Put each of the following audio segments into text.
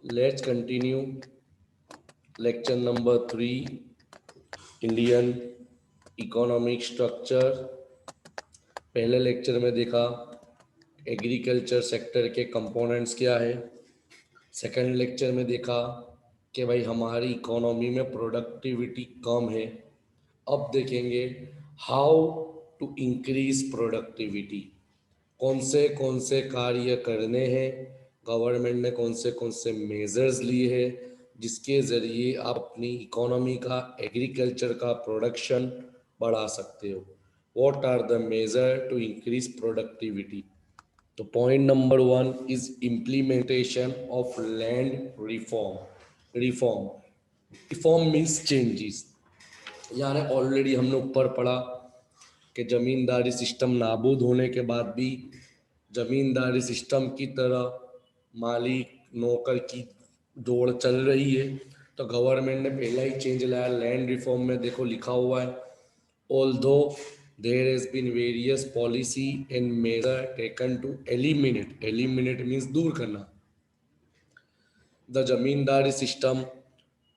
Let's continue lecture number 3, Indian economic structure. पहले lecture में देखा एग्रीकल्चर सेक्टर के कंपोनेंट्स क्या है। सेकंड लेक्चर में देखा कि भाई हमारी इकोनॉमी में प्रोडक्टिविटी कम है। अब देखेंगे हाउ टू इंक्रीज प्रोडक्टिविटी, कौन से कार्य करने हैं, गवर्नमेंट ने कौन से मेजर्स लिए हैं जिसके ज़रिए आप अपनी इकोनॉमी का एग्रीकल्चर का प्रोडक्शन बढ़ा सकते हो। What are the major to increase productivity. तो point number 1 is implementation of land reform. Reform reform means changes. यानी ऑलरेडी हमने ऊपर पढ़ा कि जमींदारी सिस्टम नाबूद होने के बाद भी जमींदारी सिस्टम की तरह मालिक नौकर की दौड़ चल रही है। तो गवर्नमेंट ने पहला ही चेंज लाया लैंड रिफॉर्म में। देखो लिखा हुआ है, although there has been various policy and measure taken to eliminate means दूर करना the zamindari system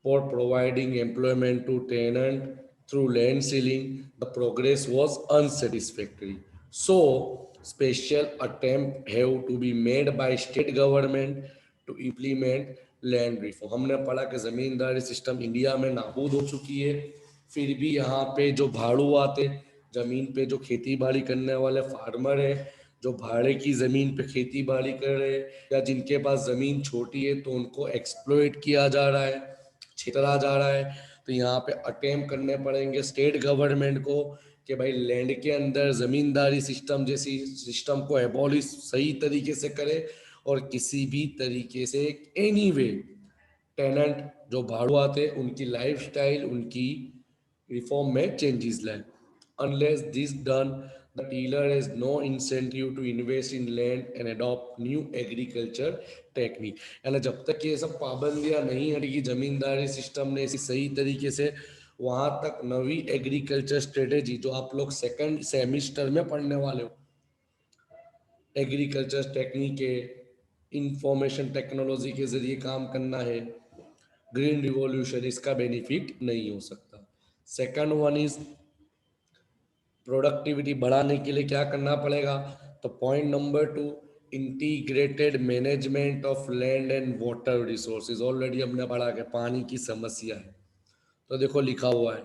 for providing employment to tenant through land sealing, the progress was unsatisfactory. So, special attempt have to be made by state government to implement land reform. हमने पढ़ा कि जमींदारी system India में नाबूद हो चुकी है, फिर भी यहाँ पे जो भाड़ू आते, जमीन पे जो खेती बाड़ी करने वाले फार्मर है, जो भाड़े की ज़मीन पे खेती बाड़ी कर रहे हैं या जिनके पास ज़मीन छोटी है तो उनको एक्सप्लॉइट किया जा रहा है, छितरा जा रहा है। तो यहाँ पे अटेम्प्ट करने पड़ेंगे स्टेट गवर्नमेंट को कि भाई लैंड के अंदर ज़मींदारी सिस्टम जैसी सिस्टम को एबॉलिश सही तरीके से करे और किसी भी तरीके से एनी वे टेनेंट जो भाड़ू आते उनकी लाइफस्टाइल उनकी रिफॉर्म में चेंजेस लाए। Unless this done the tiller has no incentive to invest in land and adopt new agriculture technique. यानी जब तक ये सब पाबंदियां नहीं हटेगी जमींदारी सिस्टम ने इसी सही तरीके से, वहां तक नवी एग्रीकल्चर स्ट्रेटेजी जो आप लोग सेकंड सेमिस्टर में पढ़ने वाले हो, एग्रीकल्चर टेक्निक के इंफॉर्मेशन टेक्नोलॉजी के जरिए काम करना है, ग्रीन रिवॉल्यूशन, इसका बेनिफिट नहीं हो सकता। सेकंड वन इज प्रोडक्टिविटी बढ़ाने के लिए क्या करना पड़ेगा। तो point number 2, integrated management of land and water resources. Already हमने पढ़ा कि पानी की समस्या है। तो देखो लिखा हुआ है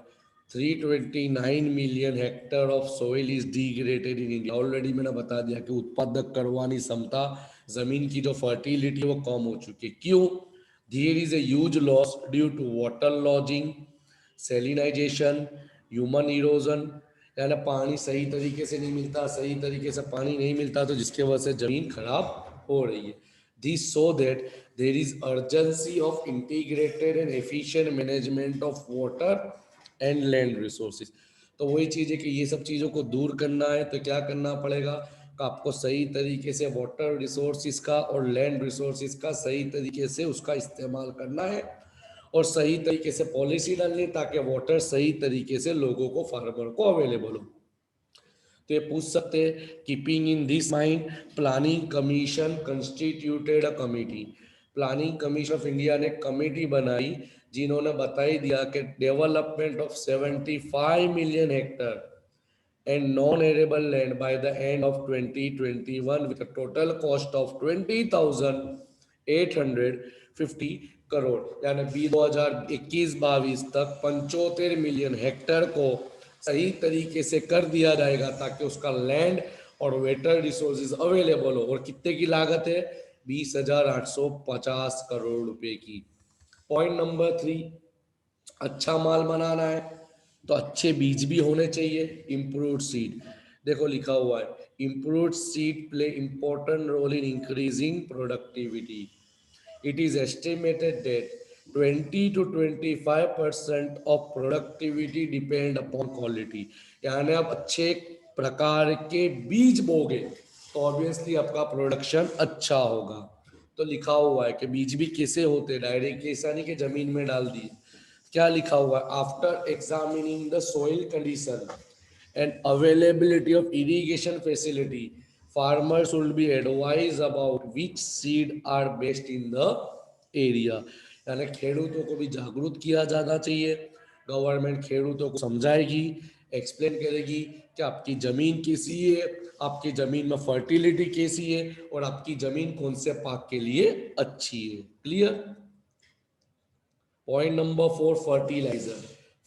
329 million Hector of soil is degraded in India. Already मैंने बता दिया कि उत्पादक करवानी क्षमता, जमीन की जो फर्टिलिटी है वो कम हो चुकी है। क्यों? There is a huge loss due to water logging, salinization, human erosion. यानी पानी सही तरीके से नहीं मिलता, सही तरीके से पानी नहीं मिलता तो जिसके वजह से जमीन खराब हो रही है। This so that there is urgency of integrated and efficient management of water and land resources. तो वही चीज़ है कि ये सब चीज़ों को दूर करना है तो क्या करना पड़ेगा कि आपको सही तरीके से वाटर रिसोर्सेज का और लैंड रिसोर्सेज का सही तरीके से उसका इस्तेमाल करना है और सही तरीके से पॉलिसी डालनी ताकि वाटर सही तरीके से लोगों को, फार्मर को अवेलेबल हो। तो ये पूछ सकते हैं, keeping in this mind planning commission constituted a committee. Planning commission of India ने कमेटी बनाई जिन्होंने बताई दिया कि development of 75 million Hector and non-arable land by the end of 2021 with a total cost of 20,850 crore. यानी 2021-22 तक 75 मिलियन हेक्टर को सही तरीके से कर दिया जाएगा ताकि उसका लैंड और वाटर रिसोर्सेज अवेलेबल हो। और कितने की लागत है? 20,850 करोड़ रुपए की। पॉइंट नंबर 3, अच्छा माल बनाना है तो अच्छे बीज भी होने चाहिए, इम्प्रूव्ड सीड। देखो लिखा हुआ है, improved seed play important role in increasing productivity. It is estimated that 20 to 25% of productivity depend upon quality. यानी आप अच्छे प्रकार के बीज बोगे तो ऑब्वियसली आपका प्रोडक्शन अच्छा होगा। तो लिखा हुआ है कि बीज भी कैसे होते, डायरेक्ट ऐसा नहीं कि जमीन में डाल दिए। क्या लिखा हुआ है? After examining the soil condition and availability of irrigation facility, farmers will be advised about which seed are best in the area, यानी खेडूतों को भी जागरूक किया जाना चाहिए। गवर्नमेंट खेडूतों को समझाएगी, एक्सप्लेन करेगी कि आपकी जमीन कैसी है, आपकी जमीन में फर्टिलिटी कैसी है और आपकी जमीन कौन से पाक के लिए अच्छी है। Clear. Point number 4, fertilizer.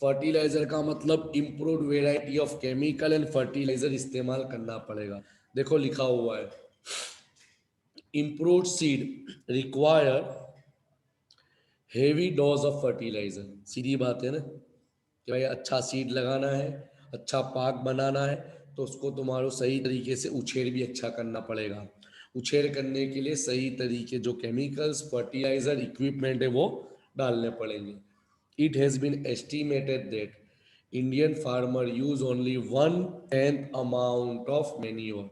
Fertilizer का मतलब improved variety of chemical and fertilizer इस्तेमाल करना पड़ेगा। देखो लिखा हुआ है, improved seed require heavy dose of fertilizer. सीधी बात है ना कि भाई अच्छा सीड लगाना है, अच्छा पाक बनाना है, तो उसको तुम्हारो सही तरीके से उछेर भी अच्छा करना पड़ेगा। उछेर करने के लिए सही तरीके जो केमिकल्स, फर्टिलाइजर, इक्विपमेंट है वो डालने पड़ेंगे। It has been estimated that Indian farmer use only 1/10 amount of manure.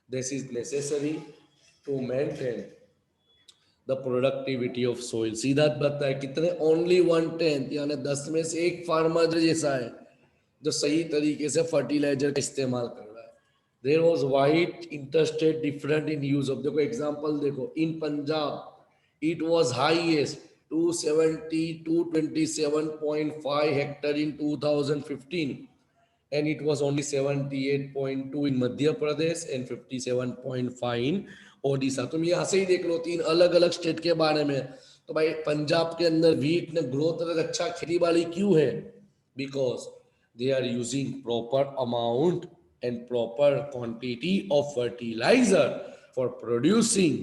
This is necessary to maintain the productivity of soil. सीधा बताता है कितने, ओनली 1/10, यानी 10 में से एक फार्मर जैसा है जो सही तरीके से फर्टिलाइजर का इस्तेमाल कर रहा है। There was wide interstate different in use of, देखो एग्जांपल देखो, in Punjab it was highest 270 227.5 hectare in 2015 and it was only 78.2 in Madhya Pradesh and 57.5 in Odisha. तुम यहाँ से ही देख लो, तीन अलग अलग स्टेट के बारे में। तो भाई पंजाब के अंदर व्हीट ने ग्रोथ अच्छा खेती बाड़ी क्यों है? Because they are using proper amount and proper quantity of fertilizer for producing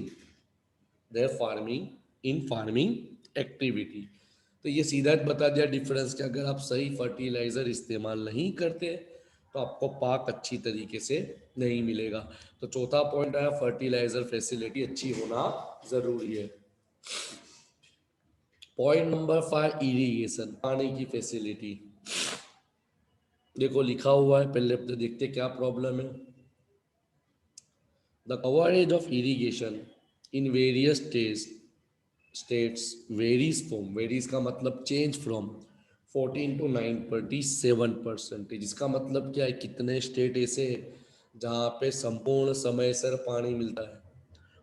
their farming activity. तो ये सीधा बता दिया डिफरेंस कि अगर आप सही फर्टिलाइजर इस्तेमाल नहीं करते तो आपको पाक अच्छी तरीके से नहीं मिलेगा। तो चौथा पॉइंट आया, फर्टिलाइजर फैसिलिटी अच्छी होना जरूरी है। पॉइंट नंबर 5, इरिगेशन, पानी की फैसिलिटी। देखो लिखा हुआ है, पहले तो देखते क्या प्रॉब्लम है। The coverage of irrigation in various states varies का मतलब चेंज फ्रॉम 14 to 9.7%। इसका मतलब क्या है, कितने स्टेट ऐसे जहाँ पे संपूर्ण समय सर पानी मिलता है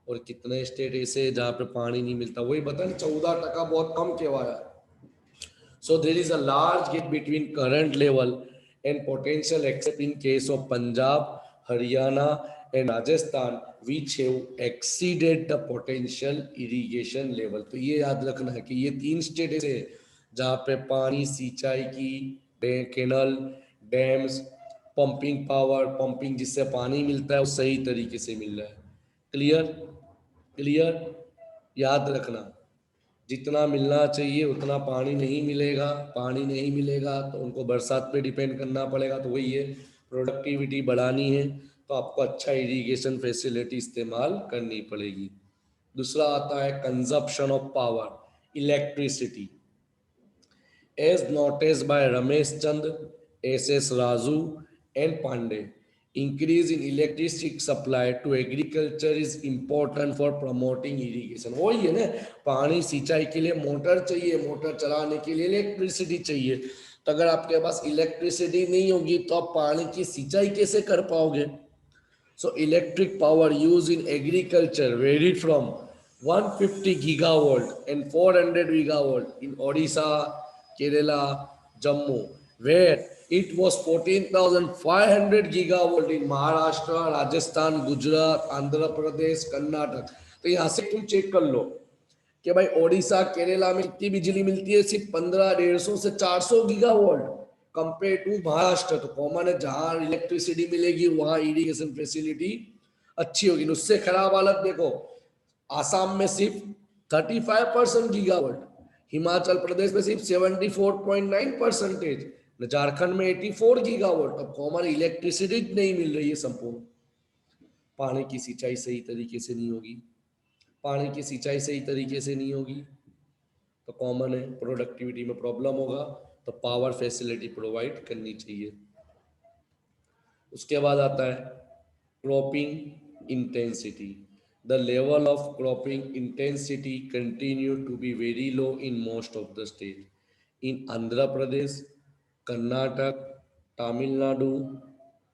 और कितने स्टेट ऐसे जहाँ पे पानी नहीं मिलता। वही बता, 14% बहुत कम कहवाया। So there is a large gap between current level and potential, except in case of Punjab, Haryana, and Rajasthan, which have exceeded the potential irrigation level। तो ये याद रखना है कि ये तीन स्टेट ऐसे जहाँ पे पानी सिंचाई की canal, dams, pumping power, pumping जिससे पानी मिलता है वो सही तरीके से मिल रहा है। क्लियर क्लियर, याद रखना, जितना मिलना चाहिए उतना पानी नहीं मिलेगा। पानी नहीं मिलेगा तो उनको बरसात पे डिपेंड करना पड़ेगा। तो वही है, प्रोडक्टिविटी बढ़ानी है तो आपको अच्छा इरिगेशन फैसिलिटी इस्तेमाल करनी पड़ेगी। दूसरा आता है consumption of power, electricity, as noticed by Ramesh Chand, S Raju and Pande. Increase in electricity supply to agriculture is important for promoting irrigation. वही है ना, पानी सिंचाई के लिए मोटर चाहिए, मोटर चलाने के लिए इलेक्ट्रिसिटी चाहिए। तो अगर आपके पास इलेक्ट्रिसिटी नहीं होगी तो आप पानी की सिंचाई कैसे कर पाओगे? So electric power used in agriculture varied from 150 gigawatt and 400 gigawatt in Odisha, Kerala, Jammu, where it was 14,500 gigawatt in Maharashtra, Rajasthan, Gujarat, Andhra Pradesh, Karnataka। तो यहाँ से तुम चेक कर लो कि भाई ओडिशा, केरला में कितनी बिजली मिलती है, सिर्फ 1500 से 400 गीगावाट कंपेयर टू महाराष्ट्र। तो कॉमन है, जहां इलेक्ट्रिसिटी मिलेगी वहां इरिगेशन फैसिलिटी अच्छी होगी। उससे खराब हालत देखो, आसाम में सिर्फ 35% गीगावाट, हिमाचल प्रदेश में सिर्फ 74.9%, झारखंड में 84 गीगावाट। अब कॉमन इलेक्ट्रिसिटी नहीं मिल रही है संपूर्ण। पानी की सिंचाई सही तरीके से नहीं होगी, पानी की सिंचाई सही तरीके से नहीं होगी तो कॉमन है प्रोडक्टिविटी में प्रॉब्लम होगा। तो पावर फैसिलिटी प्रोवाइड करनी चाहिए। उसके बाद आता है cropping intensity. The level of cropping intensity continue to be very low in most of the state. In Andhra Pradesh, Karnataka, Tamil Nadu,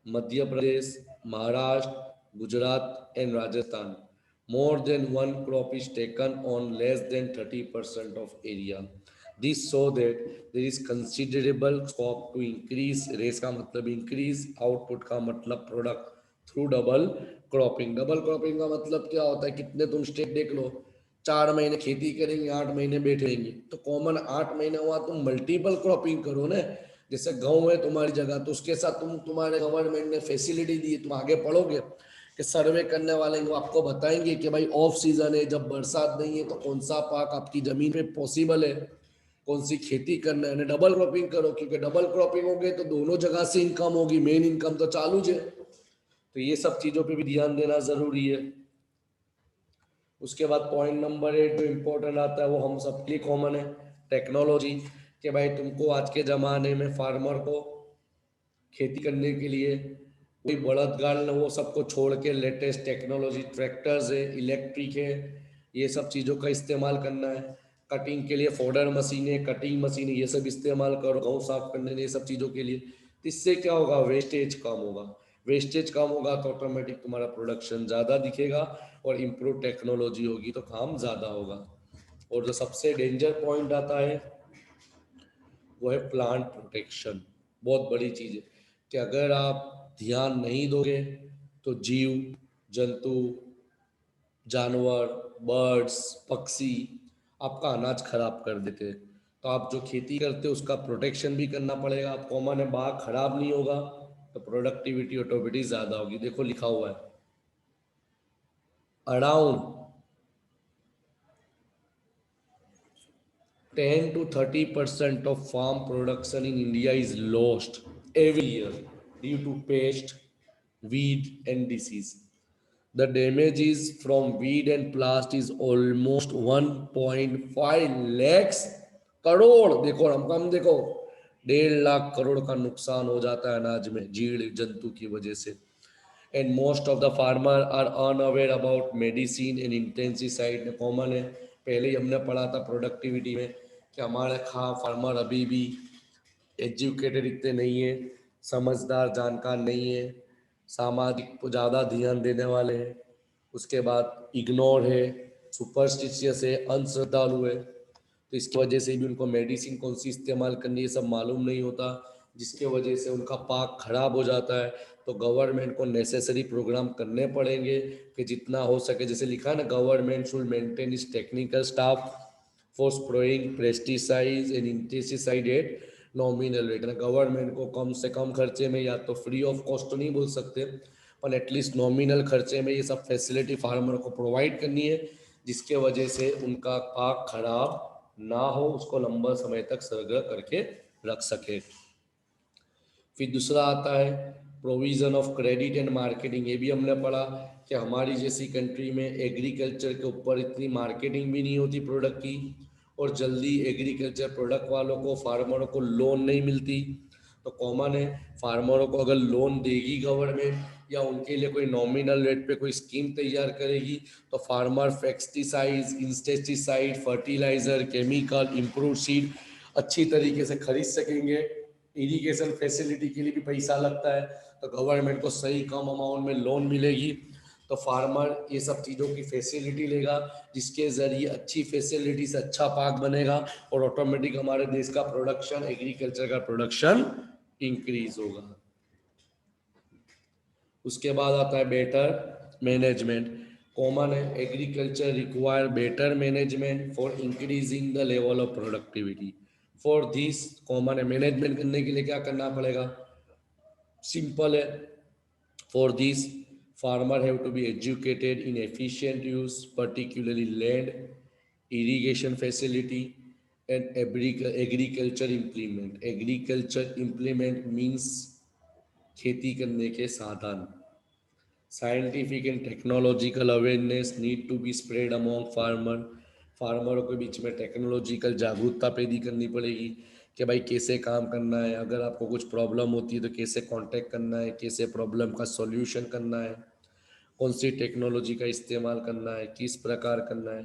Madhya Pradesh, Maharashtra, Gujarat and Rajasthan, More than one crop is taken on less than 30% of area. This show that there is considerable scope to increase, रेस का मतलब increase, output का मतलब product through double cropping. Double cropping का मतलब क्या होता है, कितने तुम स्टेट देख लो, 4 महीने खेती करेंगे, 8 महीने बैठेंगे, तो कॉमन 8 महीने हुआ, तुम मल्टीपल क्रॉपिंग करो ना। जैसे गाँव है तुम्हारी जगह, तो उसके साथ तुम्हारे गवर्नमेंट ने फैसिलिटी दी, तुम आगे पढ़ोगे कि सर्वे करने वाले वो आपको बताएंगे कि भाई ऑफ सीजन है, जब बरसात नहीं है तो कौन सा पाक आपकी जमीन पे पॉसिबल है, कौन सी खेती करना है। डबल क्रॉपिंग करो, क्योंकि डबल क्रॉपिंग हो गई तो दोनों जगह से इनकम होगी, मेन इनकम तो चालू है। तो ये सब चीजों पे भी ध्यान देना जरूरी है। उसके बाद पॉइंट नंबर 8 जो इम्पोर्टेंट आता है वो हम सबके लिए कॉमन है, टेक्नोलॉजी। कि भाई तुमको आज के जमाने में फार्मर को खेती करने के लिए कोई बड़द गाड़ वो सबको छोड़ के लेटेस्ट टेक्नोलॉजी, ट्रैक्टर्स है, इलेक्ट्रिक है, ये सब चीज़ों का इस्तेमाल करना है। कटिंग के लिए फोल्डर मशीन है, कटिंग मशीन है, ये सब इस्तेमाल करो गेहूँ साफ करने ये सब चीज़ों के लिए। तो इससे क्या होगा, वेस्टेज कम होगा। वेस्टेज कम होगा तो ऑटोमेटिक तुम्हारा प्रोडक्शन ज़्यादा दिखेगा, और इम्प्रूव टेक्नोलॉजी होगी तो काम ज़्यादा होगा। और जो सबसे डेंजर पॉइंट आता है वो है प्लांट प्रोटेक्शन। बहुत बड़ी चीज़ है कि अगर आप ध्यान नहीं दोगे तो जीव जंतु, जानवर, बर्ड्स, पक्षी आपका अनाज खराब कर देते हैं। तो आप जो खेती करते हो उसका प्रोटेक्शन भी करना पड़ेगा। आप कॉमन है, बाग खराब नहीं होगा तो प्रोडक्टिविटी ऑटोमेटिक ज़्यादा होगी। देखो लिखा हुआ है, around 10 to 30% of farm production in India is lost every year due to pest, weed, and disease. The damages from weed and pest is almost 1.5 lakhs crore. देखो हम देखो 1.5 करोड़ का नुकसान हो जाता है अनाज में जीड़ जंतु की वजह से। And most of the farmer are unaware about medicine and insecticide. Common है, पहले ही हमने पढ़ा था प्रोडक्टिविटी में कि हमारे फार्मर अभी भी एजुकेटेड इतने नहीं है, समझदार जानकार नहीं है, सामाजिक को ज़्यादा ध्यान देने वाले हैं। उसके बाद इग्नोर है, सुपरस्टिशियस है, अंधश्रद्धालु है। तो इसकी वजह से भी उनको मेडिसिन कौन सी इस्तेमाल करनी है सब मालूम नहीं होता, जिसके वजह से उनका पाक खराब हो जाता है। तो गवर्नमेंट को नेसेसरी प्रोग्राम करने पड़ेंगे कि जितना हो सके, जैसे लिखा है ना, गवर्नमेंट शुड मेंटेन इस technical staff for spraying pesticides and insecticide at nominal rate. Government को कम से कम खर्चे में, या तो फ्री ऑफ कॉस्ट तो नहीं बोल सकते, पर एटलीस्ट नॉमिनल खर्चे में ये सब फैसिलिटी फार्मर को प्रोवाइड करनी है, जिसके वजह से उनका पाक खराब ना हो, उसको लंबा समय तक संग्रह करके रख सके। फिर दूसरा आता है provision of credit and marketing. ये भी हमने पढ़ा कि हमारी जैसी कंट्री में एग्रीकल्चर के ऊपर इतनी मार्केटिंग भी नहीं होती प्रोडक्ट की, और जल्दी एग्रीकल्चर प्रोडक्ट वालों को, फार्मरों को लोन नहीं मिलती। तो कॉमन है, फार्मरों को अगर लोन देगी गवर्नमेंट, या उनके लिए कोई नॉमिनल रेट पे कोई स्कीम तैयार करेगी, तो farmer pesticides, insecticide, fertiliser, chemical, improve seed अच्छी तरीके से खरीद सकेंगे। इरिगेशन फैसिलिटी के लिए भी पैसा लगता है, तो गवर्नमेंट को सही कम अमाउंट में लोन मिलेगी, तो फार्मर ये सब चीज़ों की फैसिलिटी लेगा, जिसके ज़रिए अच्छी फैसिलिटी से अच्छा पाक बनेगा, और ऑटोमेटिक हमारे देश का प्रोडक्शन, एग्रीकल्चर का प्रोडक्शन इंक्रीज होगा। उसके बाद आता है बेटर मैनेजमेंट। कॉमन है, agriculture require better management for increasing the level of productivity. For this, common है, मैनेजमेंट करने के लिए क्या करना पड़ेगा, सिंपल है। For this farmer have to be educated in efficient use, particularly land, irrigation facility, and agriculture implement. Agriculture implement means खेती करने के साधन। Scientific and technological awareness need to be spread among farmer. फार्मरों के बीच में technological जागरूकता पैदा करनी पड़ेगी कि भाई कैसे काम करना है, अगर आपको कुछ प्रॉब्लम होती है तो कैसे कांटेक्ट करना है, कैसे प्रॉब्लम का सॉल्यूशन करना है, कौन सी टेक्नोलॉजी का इस्तेमाल करना है, किस प्रकार करना है।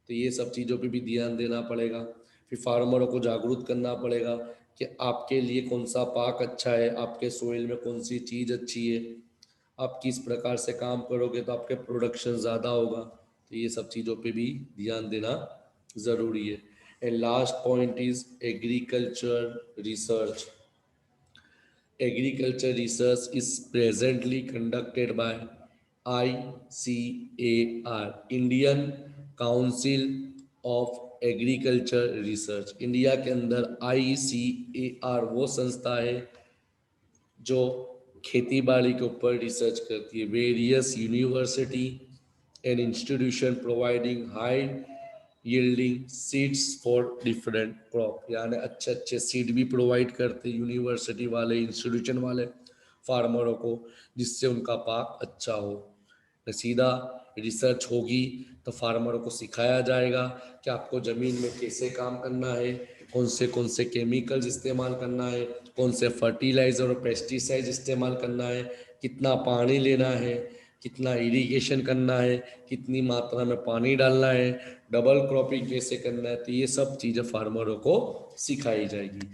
तो ये सब चीज़ों पे भी ध्यान देना पड़ेगा। फिर फार्मरों को जागरूक करना पड़ेगा कि आपके लिए कौन सा पाक अच्छा है, आपके सोइल में कौन सी चीज़ अच्छी है, आप किस प्रकार से काम करोगे तो आपके प्रोडक्शन ज़्यादा होगा। तो ये सब चीज़ों पे भी ध्यान देना ज़रूरी है। And last point is agriculture research. Agriculture research is presently conducted by ICAR, Indian Council of agriculture research. India के अंदर ICAR वो संस्था है जो खेती बाड़ी के ऊपर रिसर्च करती है. Various university and institution providing high yielding seeds for different crop, यानी अच्छे अच्छे सीड भी प्रोवाइड करते यूनिवर्सिटी वाले, इंस्टीट्यूशन वाले फार्मरों को, जिससे उनका पाक अच्छा हो. सीधा रिसर्च होगी तो फार्मरों को सिखाया जाएगा कि आपको ज़मीन में कैसे काम करना है, कौन से केमिकल्स इस्तेमाल करना है, कौन से फर्टिलाइज़र और पेस्टिसाइड इस्तेमाल करना है, कितना पानी लेना है, कितना इरिगेशन करना है, कितनी मात्रा में पानी डालना है, डबल क्रॉपिंग कैसे करना है. तो ये सब चीज़ें फार्मरों को सिखाई जाएगी.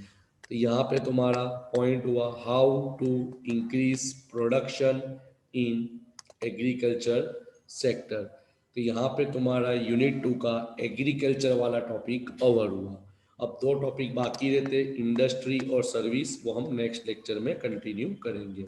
तो यहाँ पे तुम्हारा पॉइंट हुआ how to increase production in agriculture sector. तो यहाँ पे तुम्हारा यूनिट 2 का एग्रीकल्चर वाला टॉपिक कवर हुआ. अब 2 टॉपिक बाकी रहते, इंडस्ट्री और सर्विस, वो हम नेक्स्ट लेक्चर में कंटिन्यू करेंगे.